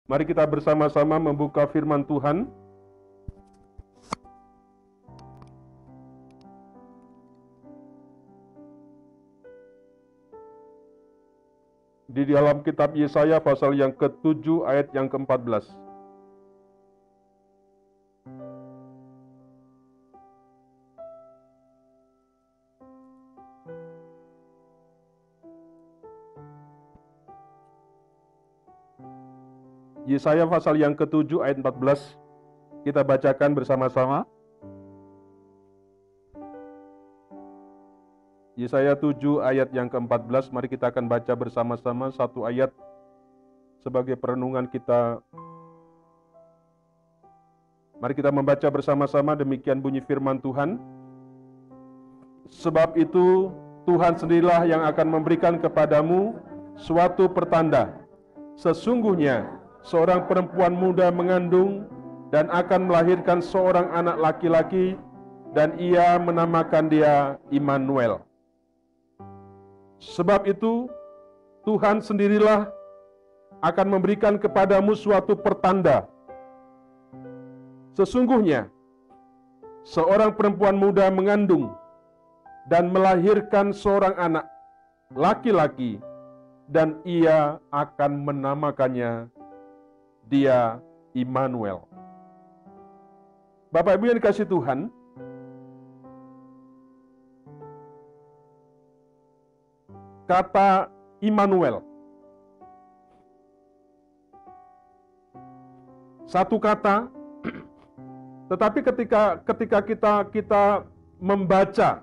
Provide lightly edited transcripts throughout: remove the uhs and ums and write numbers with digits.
Mari kita bersama-sama membuka firman Tuhan. Di dalam kitab Yesaya pasal yang ke-7 ayat yang ke-14. Yesaya pasal yang ke-7 ayat 14. Kita bacakan bersama-sama. Yesaya 7 ayat yang ke-14, mari kita akan baca bersama-sama satu ayat sebagai perenungan kita. Mari kita membaca bersama-sama, demikian bunyi firman Tuhan. Sebab itu Tuhan sendirilah yang akan memberikan kepadamu suatu pertanda. Sesungguhnya seorang perempuan muda mengandung dan akan melahirkan seorang anak laki-laki, dan ia menamakan dia Immanuel. Sebab itu, Tuhan sendirilah akan memberikan kepadamu suatu pertanda. Sesungguhnya, seorang perempuan muda mengandung dan melahirkan seorang anak laki-laki, dan ia akan menamakannya dia Immanuel. Bapak Ibu yang dikasihi Tuhan, kata Immanuel, satu kata, tetapi ketika kita membaca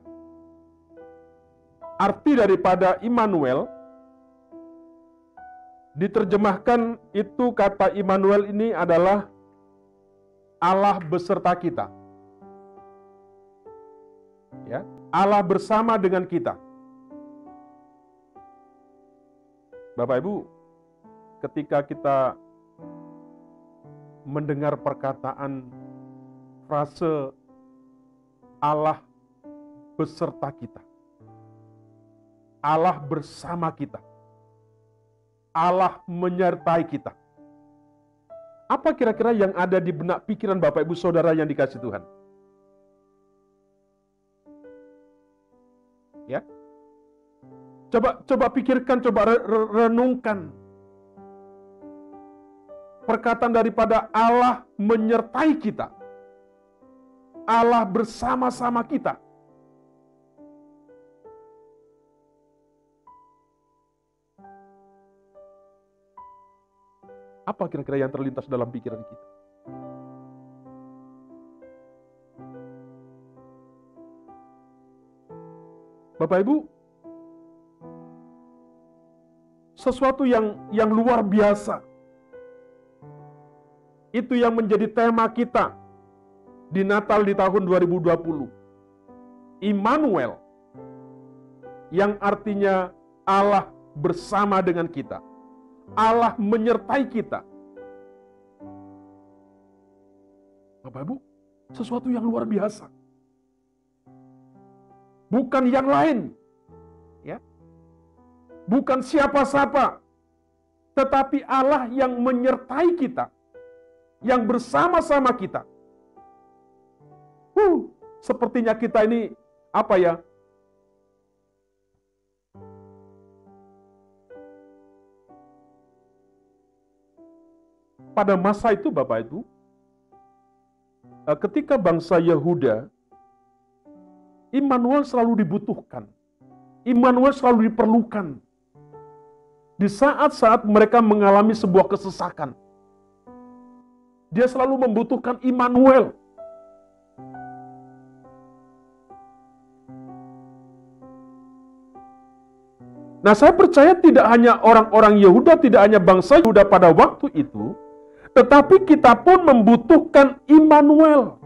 arti daripada Immanuel, diterjemahkan itu kata Immanuel ini adalah Allah beserta kita. Ya, Allah bersama dengan kita. Bapak Ibu, ketika kita mendengar perkataan frase Allah beserta kita, Allah bersama kita, Allah menyertai kita, apa kira-kira yang ada di benak pikiran Bapak Ibu Saudara yang dikasihi Tuhan? Ya, Coba pikirkan, coba renungkan. Perkataan daripada Allah menyertai kita. Allah bersama-sama kita. Apa kira-kira yang terlintas dalam pikiran kita? Bapak Ibu, sesuatu yang luar biasa. Itu yang menjadi tema kita di Natal di tahun 2020. Immanuel, yang artinya Allah bersama dengan kita. Allah menyertai kita. Bapak Ibu, sesuatu yang luar biasa. Bukan yang lain. Ya. Bukan siapa-siapa, tetapi Allah yang menyertai kita, yang bersama-sama kita. Sepertinya kita ini, apa ya? Pada masa itu, Bapak Ibu, ketika bangsa Yehuda, Immanuel selalu dibutuhkan. Immanuel selalu diperlukan. Di saat-saat mereka mengalami sebuah kesesakan, dia selalu membutuhkan Immanuel. Nah, saya percaya tidak hanya orang-orang Yehuda, tidak hanya bangsa Yehuda pada waktu itu, tetapi kita pun membutuhkan Immanuel.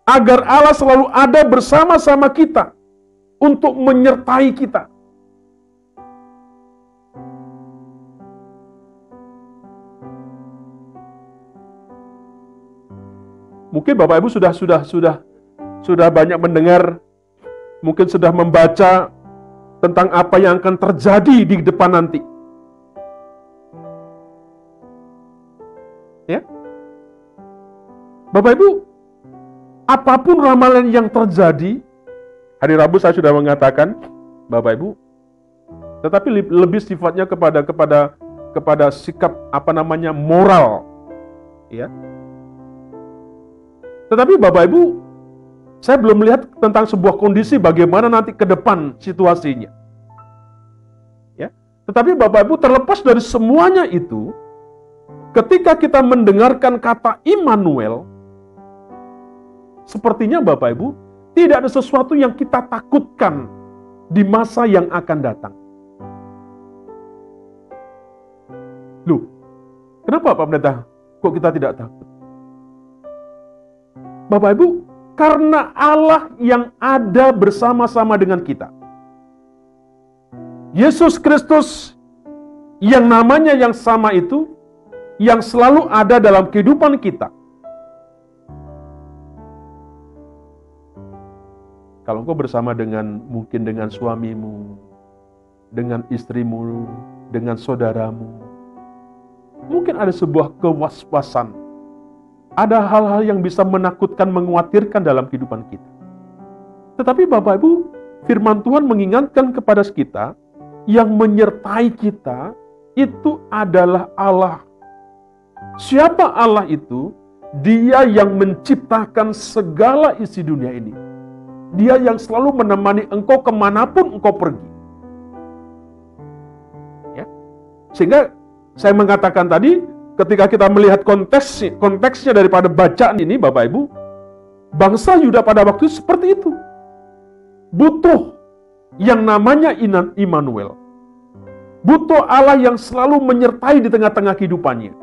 Agar Allah selalu ada bersama-sama kita untuk menyertai kita. Mungkin Bapak Ibu sudah banyak mendengar, mungkin sudah membaca tentang apa yang akan terjadi di depan nanti. Ya. Bapak Ibu, apapun ramalan yang terjadi, hari Rabu saya sudah mengatakan, Bapak Ibu, tetapi lebih sifatnya kepada sikap moral, ya. Tetapi Bapak Ibu, saya belum melihat tentang sebuah kondisi bagaimana nanti ke depan situasinya. Ya. Tetapi Bapak Ibu, terlepas dari semuanya itu, ketika kita mendengarkan kata Immanuel, sepertinya Bapak Ibu, tidak ada sesuatu yang kita takutkan di masa yang akan datang. Loh, kenapa Pak Pendeta? Kok kita tidak takut? Bapak Ibu, karena Allah yang ada bersama-sama dengan kita. Yesus Kristus yang namanya yang sama itu, yang selalu ada dalam kehidupan kita. Kalau engkau bersama mungkin dengan suamimu, dengan istrimu, dengan saudaramu, mungkin ada sebuah kewaspasan. Ada hal-hal yang bisa menakutkan, mengkhawatirkan dalam kehidupan kita. Tetapi Bapak Ibu, firman Tuhan mengingatkan kepada kita, yang menyertai kita, itu adalah Allah. Siapa Allah itu? Dia yang menciptakan segala isi dunia ini. Dia yang selalu menemani engkau kemanapun engkau pergi. Ya. Sehingga saya mengatakan tadi, ketika kita melihat konteksnya daripada bacaan ini, Bapak Ibu, bangsa Yuda pada waktu itu seperti itu. Butuh yang namanya Immanuel. Butuh Allah yang selalu menyertai di tengah-tengah kehidupannya.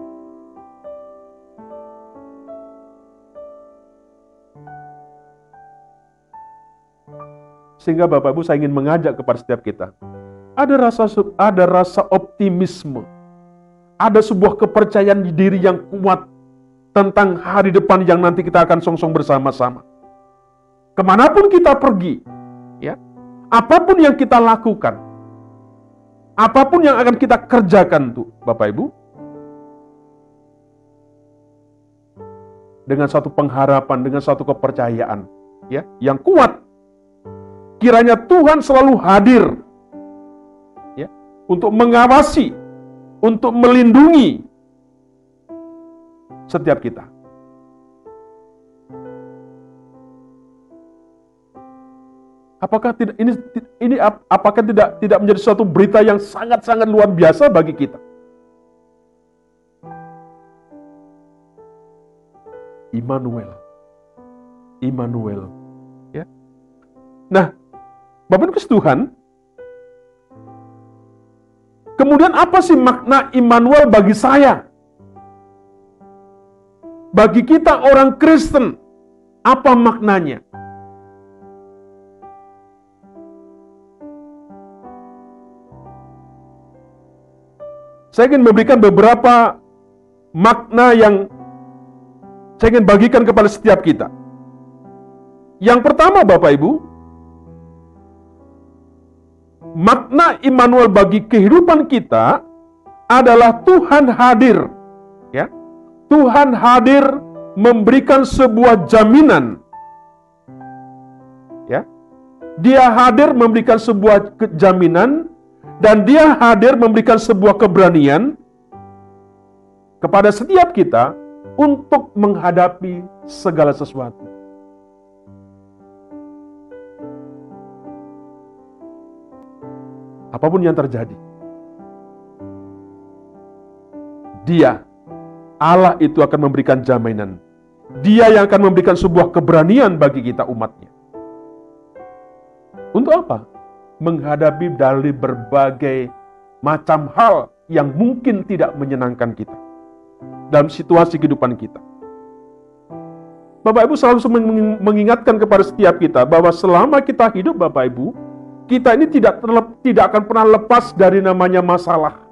Sehingga Bapak Ibu, saya ingin mengajak kepada setiap kita. Ada rasa optimisme. Ada sebuah kepercayaan diri yang kuat tentang hari depan yang nanti kita akan song-song bersama-sama. Kemanapun kita pergi, ya, apapun yang kita lakukan, apapun yang akan kita kerjakan tuh, Bapak Ibu, dengan satu pengharapan, dengan satu kepercayaan, ya, yang kuat. Kiranya Tuhan selalu hadir, ya, untuk mengawasi, untuk melindungi setiap kita. Apakah tidak menjadi suatu berita yang sangat-sangat luar biasa bagi kita? Immanuel, ya. Nah, Bapak Ibu Tuhan, kemudian apa sih makna Immanuel bagi saya? Bagi kita orang Kristen, apa maknanya? Saya ingin memberikan beberapa makna yang saya ingin bagikan kepada setiap kita. Yang pertama, Bapak Ibu, makna Immanuel bagi kehidupan kita adalah Tuhan hadir. Ya. Tuhan hadir memberikan sebuah jaminan. Ya. Dia hadir memberikan sebuah jaminan, dan dia hadir memberikan sebuah keberanian kepada setiap kita untuk menghadapi segala sesuatu. Apapun yang terjadi, Dia, Allah itu akan memberikan jaminan. Dia yang akan memberikan sebuah keberanian bagi kita umatnya. Untuk apa? Menghadapi dari berbagai macam hal yang mungkin tidak menyenangkan kita dalam situasi kehidupan kita. Bapak Ibu selalu mengingatkan kepada setiap kita bahwa selama kita hidup, Bapak Ibu, kita ini tidak akan pernah lepas dari namanya masalah.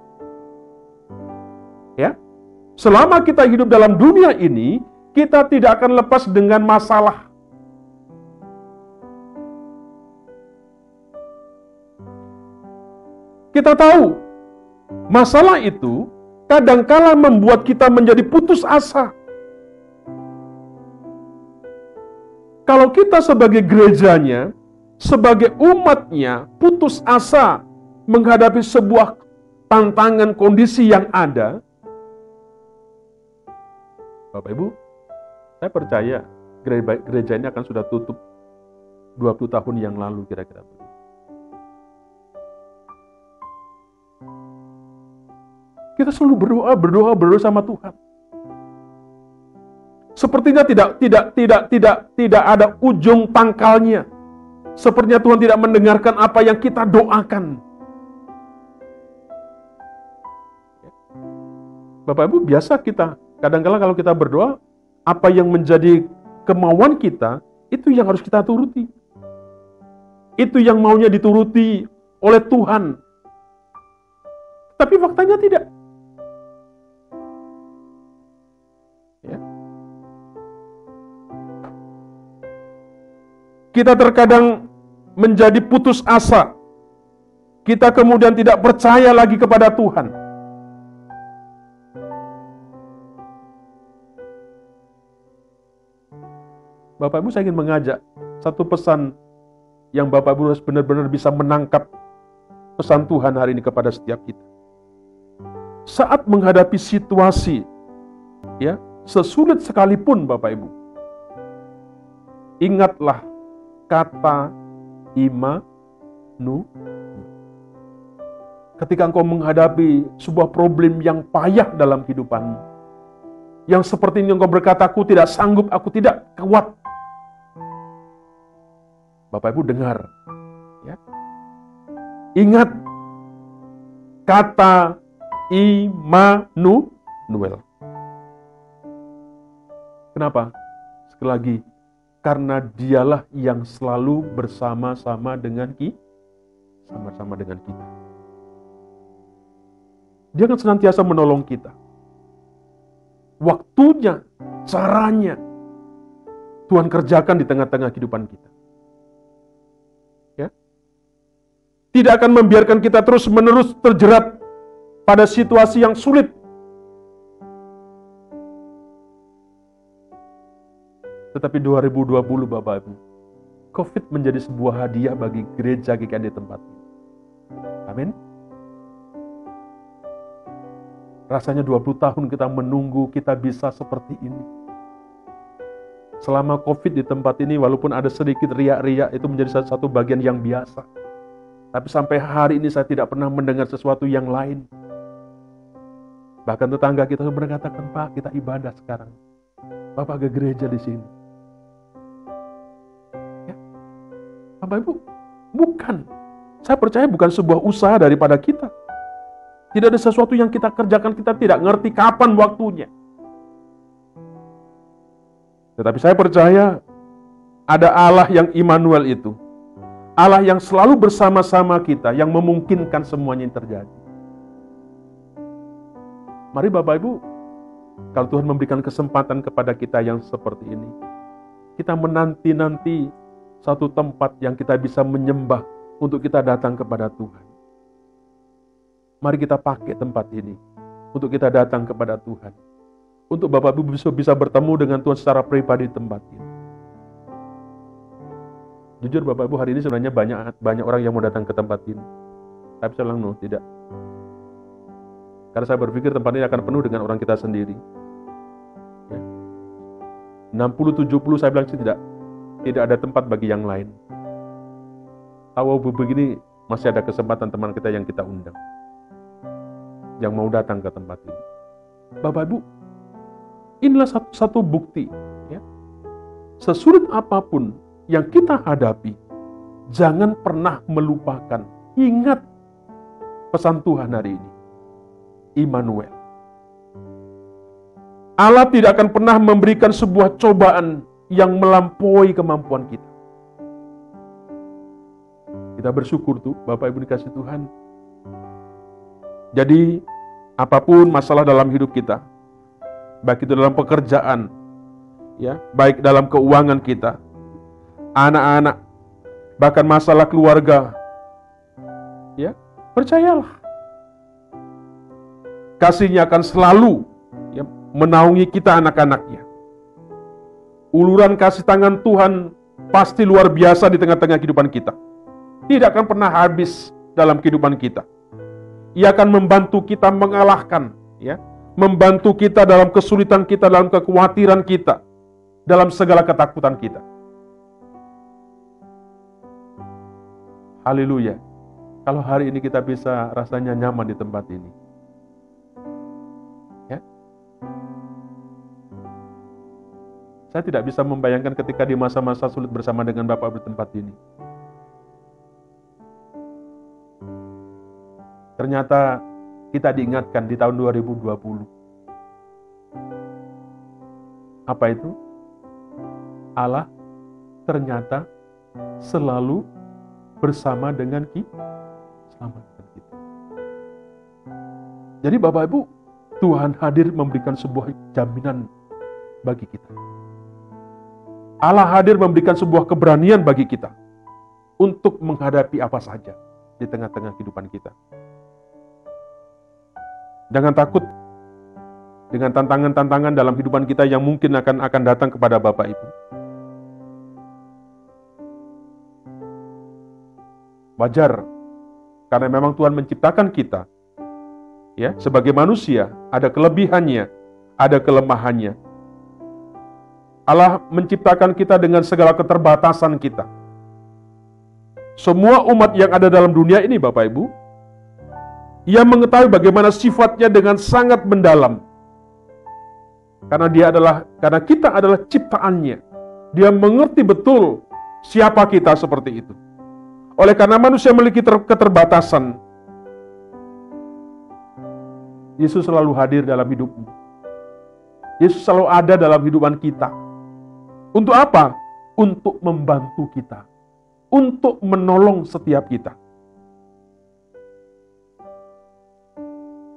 Ya, selama kita hidup dalam dunia ini, kita tidak akan lepas dengan masalah. Kita tahu, masalah itu kadangkala membuat kita menjadi putus asa. Kalau kita sebagai gerejanya, sebagai umatnya, putus asa menghadapi sebuah tantangan kondisi yang ada, Bapak Ibu, saya percaya gereja ini akan sudah tutup 20 tahun yang lalu kira-kira. Kita selalu berdoa sama Tuhan. Sepertinya tidak ada ujung pangkalnya. Sepertinya Tuhan tidak mendengarkan apa yang kita doakan. Bapak Ibu, biasa kita kadang-kala kalau kita berdoa, apa yang menjadi kemauan kita, itu yang harus kita turuti. Itu yang maunya dituruti oleh Tuhan. Tapi faktanya tidak. Ya. Kita terkadang menjadi putus asa. Kita kemudian tidak percaya lagi kepada Tuhan. Bapak Ibu, saya ingin mengajak satu pesan yang Bapak Ibu harus benar-benar bisa menangkap pesan Tuhan hari ini kepada setiap kita. Saat menghadapi situasi, ya, sesulit sekalipun Bapak Ibu, ingatlah kata Immanuel. Ketika engkau menghadapi sebuah problem yang payah dalam kehidupanmu, yang seperti ini engkau berkata, aku tidak sanggup, aku tidak kuat. Bapak Ibu dengar, ya. Ingat kata Immanuel. Kenapa? Sekali lagi, karena dialah yang selalu bersama-sama dengan kita. Dia akan senantiasa menolong kita. Waktunya, caranya, Tuhan kerjakan di tengah-tengah kehidupan kita. Ya. Tidak akan membiarkan kita terus-menerus terjerat pada situasi yang sulit. Tetapi 2020 Bapak Ibu, COVID menjadi sebuah hadiah bagi gereja GKI di tempat ini. Amin. Rasanya 20 tahun kita menunggu kita bisa seperti ini. Selama COVID di tempat ini, walaupun ada sedikit riak-riak, itu menjadi satu bagian yang biasa. Tapi sampai hari ini saya tidak pernah mendengar sesuatu yang lain. Bahkan tetangga kita berkatakan, Pak, kita ibadah sekarang. Bapak ke gereja di sini. Ya. Bapak Ibu, bukan. Saya percaya bukan sebuah usaha daripada kita. Tidak ada sesuatu yang kita kerjakan, kita tidak ngerti kapan waktunya. Tetapi saya percaya ada Allah yang Immanuel itu. Allah yang selalu bersama-sama kita, yang memungkinkan semuanya yang terjadi. Mari Bapak Ibu, kalau Tuhan memberikan kesempatan kepada kita yang seperti ini, kita menanti-nanti satu tempat yang kita bisa menyembah untuk kita datang kepada Tuhan. Mari kita pakai tempat ini untuk kita datang kepada Tuhan. Untuk Bapak Ibu bisa bertemu dengan Tuhan secara pribadi di tempat ini. Jujur Bapak Ibu, hari ini sebenarnya banyak orang yang mau datang ke tempat ini. Tapi saya bilang, no, tidak. Karena saya berpikir tempat ini akan penuh dengan orang kita sendiri. Ya. 60-70 saya bilang tidak ada tempat bagi yang lain. Tahu begini masih ada kesempatan teman kita yang kita undang, yang mau datang ke tempat ini. Bapak Ibu, inilah satu bukti, ya. Sesulit apapun yang kita hadapi, jangan pernah melupakan. Ingat pesan Tuhan hari ini. Immanuel. Allah tidak akan pernah memberikan sebuah cobaan yang melampaui kemampuan kita. Kita bersyukur tuh, Bapak Ibu dikasih Tuhan. Jadi, apapun masalah dalam hidup kita, baik itu dalam pekerjaan, ya, baik dalam keuangan kita, anak-anak, bahkan masalah keluarga, ya, percayalah. Kasih-Nya akan selalu menaungi kita anak-anak-Nya. Uluran kasih tangan Tuhan pasti luar biasa di tengah-tengah kehidupan kita. Tidak akan pernah habis dalam kehidupan kita. Ia akan membantu kita mengalahkan, membantu kita dalam kesulitan kita, dalam kekhawatiran kita, dalam segala ketakutan kita. Haleluya. Kalau hari ini kita bisa rasanya nyaman di tempat ini. Saya tidak bisa membayangkan ketika di masa-masa sulit bersama dengan Bapak di tempat ini. Ternyata kita diingatkan di tahun 2020. Apa itu? Allah ternyata selalu bersama dengan kita. Jadi Bapak Ibu, Tuhan hadir memberikan sebuah jaminan bagi kita. Allah hadir memberikan sebuah keberanian bagi kita untuk menghadapi apa saja di tengah-tengah kehidupan kita. Jangan takut dengan tantangan-tantangan dalam kehidupan kita yang mungkin akan datang kepada Bapak Ibu. Wajar, karena memang Tuhan menciptakan kita sebagai manusia, ada kelebihannya, ada kelemahannya. Allah menciptakan kita dengan segala keterbatasan kita. Semua umat yang ada dalam dunia ini, Bapak Ibu, Ia mengetahui bagaimana sifatnya dengan sangat mendalam. Karena kita adalah ciptaannya. Dia mengerti betul siapa kita seperti itu. Oleh karena manusia memiliki keterbatasan, Yesus selalu hadir dalam hidupmu. Yesus selalu ada dalam kehidupan kita. Untuk apa? Untuk membantu kita. Untuk menolong setiap kita.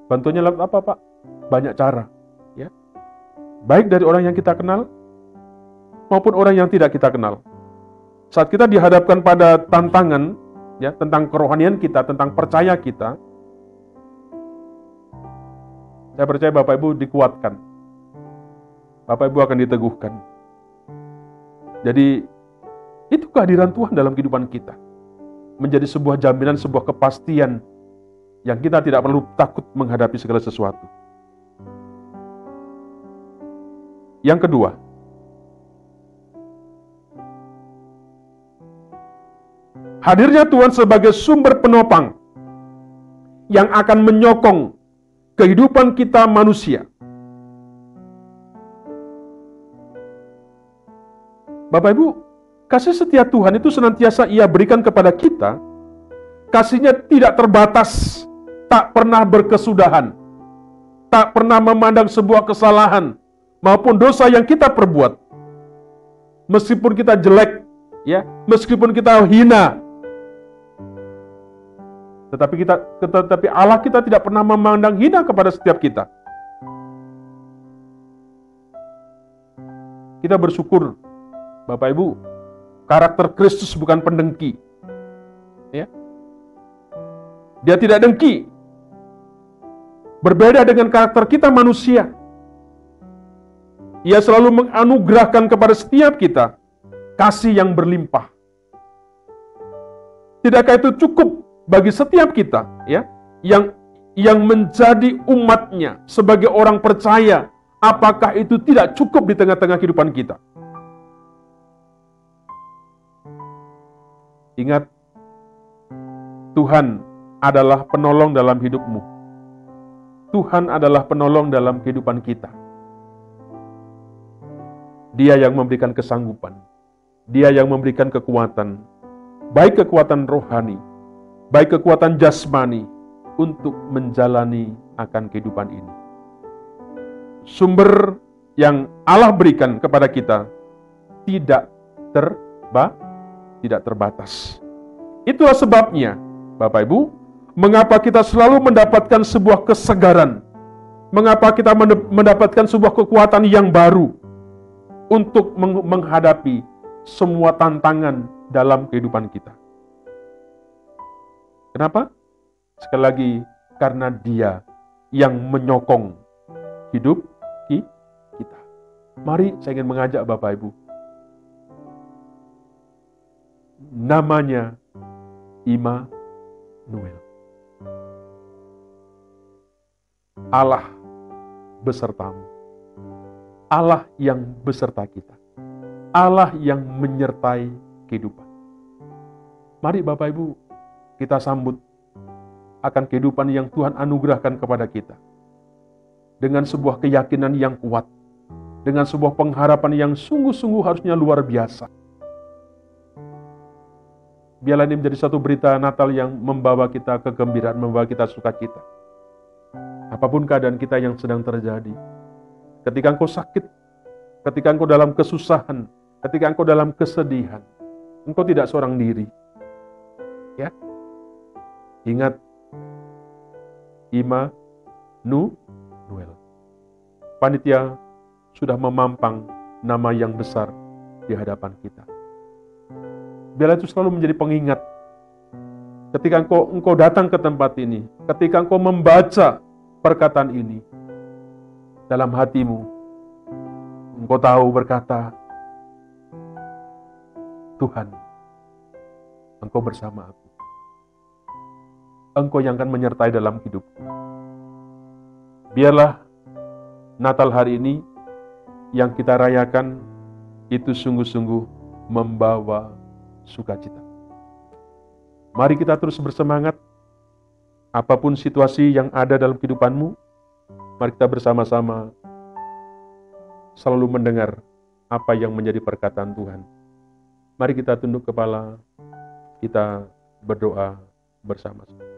Bantunya lewat apa, Pak? Banyak cara. Baik dari orang yang kita kenal, maupun orang yang tidak kita kenal. Saat kita dihadapkan pada tantangan, tentang kerohanian kita, tentang percaya kita, saya percaya Bapak Ibu dikuatkan. Bapak Ibu akan diteguhkan. Jadi, itu kehadiran Tuhan dalam kehidupan kita. Menjadi sebuah jaminan, sebuah kepastian yang kita tidak perlu takut menghadapi segala sesuatu. Yang kedua, hadirnya Tuhan sebagai sumber penopang yang akan menyokong kehidupan kita manusia. Bapak Ibu, kasih setia Tuhan itu senantiasa Ia berikan kepada kita. Kasih-Nya tidak terbatas, tak pernah berkesudahan, tak pernah memandang sebuah kesalahan maupun dosa yang kita perbuat. Meskipun kita jelek, meskipun kita hina, tetapi Allah kita tidak pernah memandang hina kepada setiap kita. Kita bersyukur, Bapak Ibu, karakter Kristus bukan pendengki. Dia tidak dengki. Berbeda dengan karakter kita manusia. Ia selalu menganugerahkan kepada setiap kita kasih yang berlimpah. Tidakkah itu cukup bagi setiap kita, yang menjadi umat-Nya sebagai orang percaya? Apakah itu tidak cukup di tengah-tengah kehidupan kita? Ingat, Tuhan adalah penolong dalam hidupmu. Tuhan adalah penolong dalam kehidupan kita. Dia yang memberikan kesanggupan. Dia yang memberikan kekuatan. Baik kekuatan rohani, baik kekuatan jasmani untuk menjalani akan kehidupan ini. Sumber yang Allah berikan kepada kita tidak terbatas. Itulah sebabnya, Bapak Ibu, mengapa kita selalu mendapatkan sebuah kesegaran, mengapa kita mendapatkan sebuah kekuatan yang baru untuk menghadapi semua tantangan dalam kehidupan kita. Kenapa? Sekali lagi, karena Dia yang menyokong hidup kita. Mari saya ingin mengajak Bapak Ibu. Namanya Immanuel. Allah besertamu. Allah yang beserta kita. Allah yang menyertai kehidupan. Mari Bapak Ibu, kita sambut akan kehidupan yang Tuhan anugerahkan kepada kita. Dengan sebuah keyakinan yang kuat. Dengan sebuah pengharapan yang sungguh-sungguh harusnya luar biasa. Biarlah ini menjadi satu berita Natal yang membawa kita kegembiraan, membawa kita sukacita. Apapun keadaan kita yang sedang terjadi. Ketika engkau sakit, ketika engkau dalam kesusahan, ketika engkau dalam kesedihan, engkau tidak seorang diri. Ya. Ingat Immanuel. Panitia sudah memampang nama yang besar di hadapan kita. Biarlah itu selalu menjadi pengingat. Ketika engkau datang ke tempat ini, ketika engkau membaca perkataan ini, dalam hatimu, engkau tahu berkata, Tuhan, Engkau bersama aku. Engkau yang akan menyertai dalam hidupku. Biarlah Natal hari ini yang kita rayakan itu sungguh-sungguh membawa sukacita. Mari kita terus bersemangat. Apapun situasi yang ada dalam kehidupanmu, mari kita bersama-sama selalu mendengar apa yang menjadi perkataan Tuhan. Mari kita tunduk kepala, kita berdoa bersama-sama.